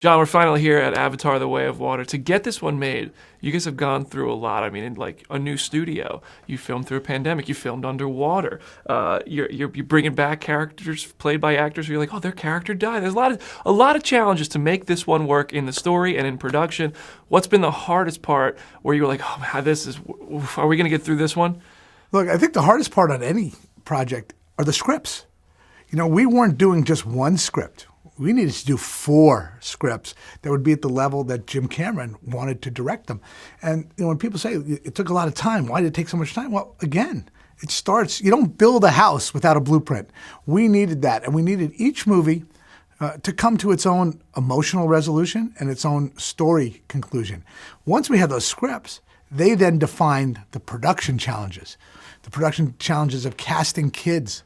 John, we're finally here at Avatar: The Way of Water. To get this one made, you guys have gone through a lot. I mean, in like a new studio, you filmed through a pandemic, you filmed underwater. You're bringing back characters played by actors where you're like, oh, their character died. There's a lot of challenges to make this one work in the story and in production. What's been the hardest part where you were like, oh man, are we going to get through this one? Look, I think the hardest part on any project are the scripts. You know, we weren't doing just one script. We needed to do 4 scripts that would be at the level that Jim Cameron wanted to direct them. And you know, when people say it took a lot of time, why did it take so much time? Well, again, it starts, you don't build a house without a blueprint. We needed that, and we needed each movie to come to its own emotional resolution and its own story conclusion. Once we had those scripts, they then defined the production challenges. The production challenges of casting kids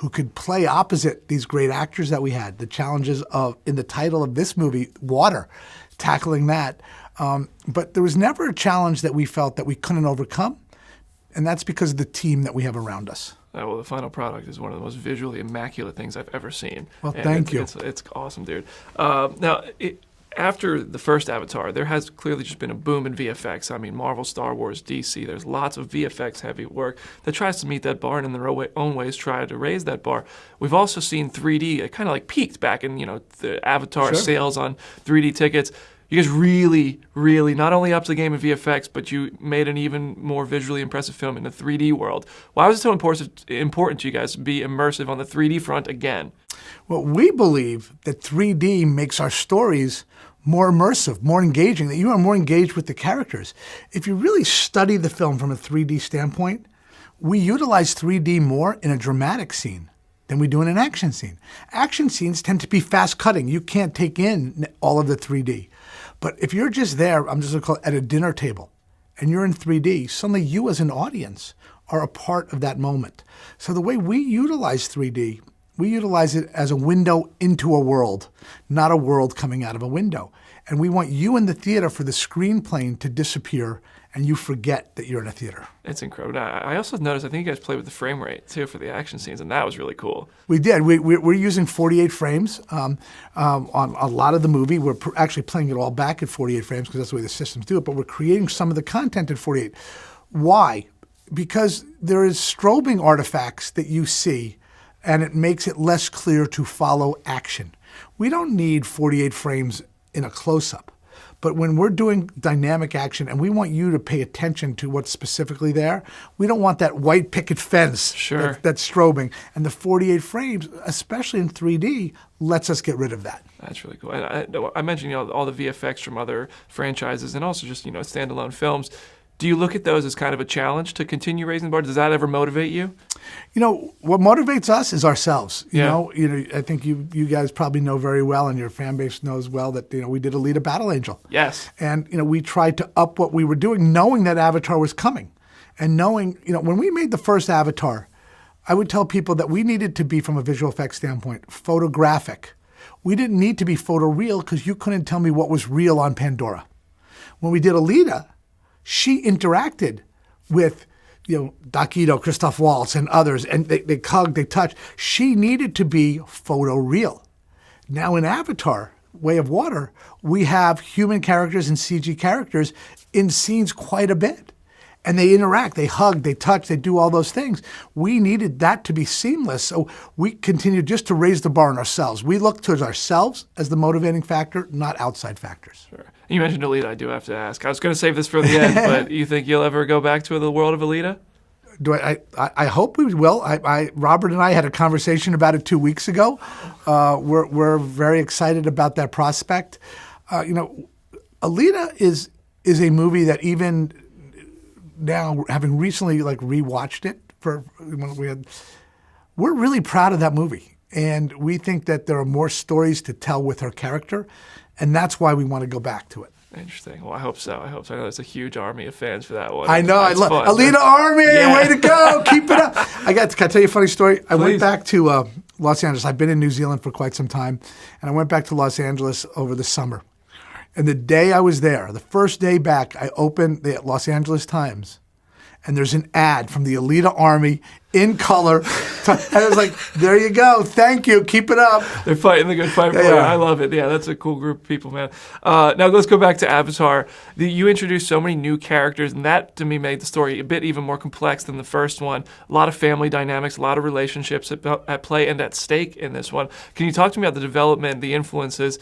who could play opposite these great actors that we had. The challenges of, in the title of this movie, water, tackling that. But there was never a challenge that we felt that we couldn't overcome, and that's because of the team that we have around us. Well, the final product is one of the most visually immaculate things I've ever seen. Well, thank you. It's awesome, dude. Now, after the first Avatar, there has clearly just been a boom in VFX. I mean, Marvel, Star Wars, DC, there's lots of VFX-heavy work that tries to meet that bar and in their own ways try to raise that bar. We've also seen 3D, it kind of like peaked back in, the Avatar sales on 3D tickets. You guys really, really not only upped the game in VFX, but you made an even more visually impressive film in the 3D world. Why was it so important to you guys to be immersive on the 3D front again? Well, we believe that 3D makes our stories more immersive, more engaging, that you are more engaged with the characters. If you really study the film from a 3D standpoint, we utilize 3D more in a dramatic scene than we do in an action scene. Action scenes tend to be fast-cutting. You can't take in all of the 3D. But if you're just there, I'm just going to call it at a dinner table, and you're in 3D, suddenly you as an audience are a part of that moment. So the way we utilize 3D, we utilize it as a window into a world, not a world coming out of a window. And we want you in the theater for the screen plane to disappear and you forget that you're in a theater. It's incredible. I also noticed, I think you guys played with the frame rate, too, for the action scenes, and that was really cool. We did. We're using 48 frames on a lot of the movie. We're actually playing it all back at 48 frames because that's the way the systems do it, but we're creating some of the content at 48. Why? Because there is strobing artifacts that you see, and it makes it less clear to follow action. We don't need 48 frames in a close-up. But when we're doing dynamic action and we want you to pay attention to what's specifically there, we don't want that white picket fence that's strobing. And the 48 frames, especially in 3D, lets us get rid of that. That's really cool. And I mentioned all the VFX from other franchises and also just standalone films. Do you look at those as kind of a challenge to continue raising the bar? Does that ever motivate you? What motivates us is ourselves. I think you guys probably know very well, and your fan base knows well that we did Alita Battle Angel. Yes. And we tried to up what we were doing, knowing that Avatar was coming, and knowing when we made the first Avatar, I would tell people that we needed to be, from a visual effects standpoint, photographic. We didn't need to be photoreal because you couldn't tell me what was real on Pandora. When we did Alita, she interacted with, Doc Ito, Christoph Waltz, and others, and they hugged, they touched. She needed to be photoreal. Now in Avatar, Way of Water, we have human characters and CG characters in scenes quite a bit. And they interact, they hug, they touch, they do all those things. We needed that to be seamless, so we continued just to raise the bar on ourselves. We look towards ourselves as the motivating factor, not outside factors. Sure. You mentioned Alita. I do have to ask. I was going to save this for the end, but you think you'll ever go back to the world of Alita? I hope we will. Robert and I had a conversation about it 2 weeks ago. We're very excited about that prospect. Alita is a movie that even now, having recently rewatched it we're really proud of that movie, and we think that there are more stories to tell with her character, and that's why we want to go back to it. Interesting. Well, I hope so. I know there's a huge army of fans for that one. I know. I love Alita Army. Yeah. Way to go. Keep it up. Can I tell you a funny story? I went back to Los Angeles. I've been in New Zealand for quite some time, and I went back to Los Angeles over the summer. And the day I was there, the first day back, I opened the Los Angeles Times, and there's an ad from the Alita Army in color. And it was like, there you go. Thank you. Keep it up. They're fighting the good fight for you. I love it. Yeah, that's a cool group of people, man. Now let's go back to Avatar. You introduced so many new characters, and that to me made the story a bit even more complex than the first one. A lot of family dynamics, a lot of relationships at play and at stake in this one. Can you talk to me about the development, the influences,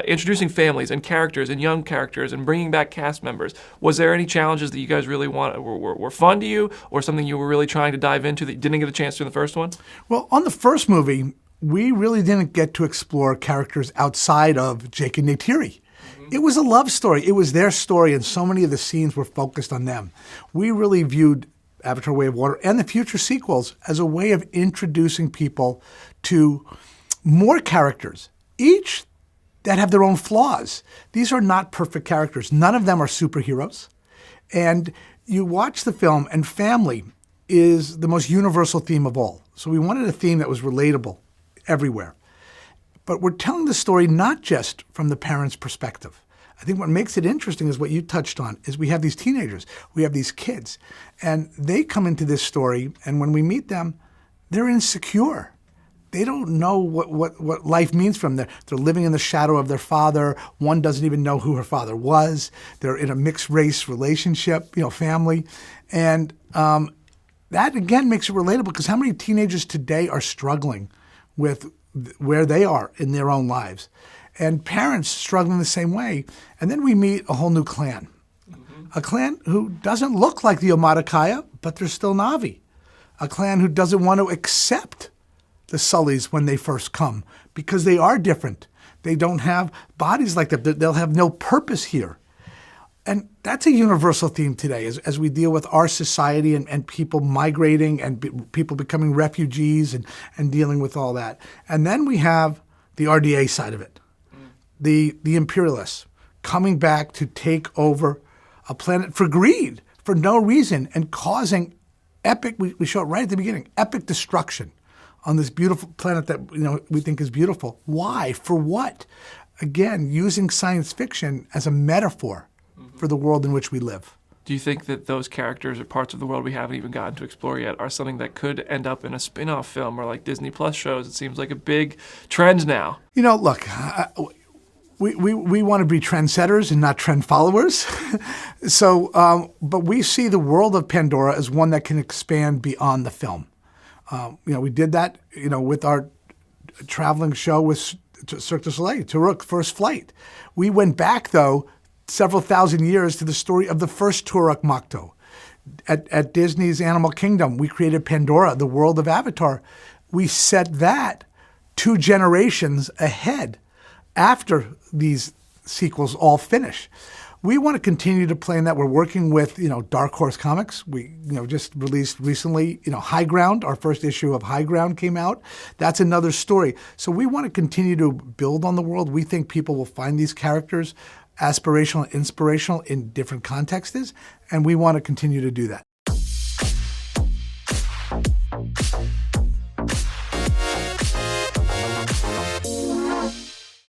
introducing families and characters and young characters and bringing back cast members? Was there any challenges that you guys really were fun to you, or something you were really trying to dive into that you didn't get a chance to in the first one? Well, on the first movie, we really didn't get to explore characters outside of Jake and Neytiri. It was a love story. It was their story, and so many of the scenes were focused on them. We really viewed Avatar: Way of Water and the future sequels as a way of introducing people to more characters, each that have their own flaws. These are not perfect characters. None of them are superheroes. And you watch the film, and family is the most universal theme of all. So we wanted a theme that was relatable everywhere. But we're telling the story not just from the parents' perspective. I think what makes it interesting is what you touched on, is we have these teenagers, we have these kids, and they come into this story, and when we meet them, they're insecure. They don't know what life means from them. They're living in the shadow of their father. One doesn't even know who her father was. They're in a mixed race relationship, family. And that, again, makes it relatable, because how many teenagers today are struggling with where they are in their own lives, and parents struggling the same way. And then we meet a whole new clan, a clan who doesn't look like the Omaticaya, but they're still Na'vi, a clan who doesn't want to accept the Sullys when they first come, because they are different. They don't have bodies like that. They'll have no purpose here. And that's a universal theme today as we deal with our society and people migrating and people becoming refugees and dealing with all that. And then we have the RDA side of it, the imperialists coming back to take over a planet for greed, for no reason, and causing epic, we show it right at the beginning, epic destruction on this beautiful planet that we think is beautiful. Why? For what? Again, using science fiction as a metaphor for the world in which we live. Do you think that those characters or parts of the world we haven't even gotten to explore yet are something that could end up in a spin-off film or like Disney Plus shows? It seems like a big trend now. Look, we want to be trendsetters and not trend followers. So, but we see the world of Pandora as one that can expand beyond the film. We did that, with our traveling show with Cirque du Soleil, Turok First Flight. We went back, though, several thousand years to the story of the first Turok Makto. At Disney's Animal Kingdom, we created Pandora, the world of Avatar. We set that 2 generations ahead after these sequels all finish. We want to continue to play in that. We're working with, Dark Horse Comics. We, just released recently, High Ground. Our first issue of High Ground came out. That's another story. So we want to continue to build on the world. We think people will find these characters aspirational and inspirational in different contexts, and we want to continue to do that.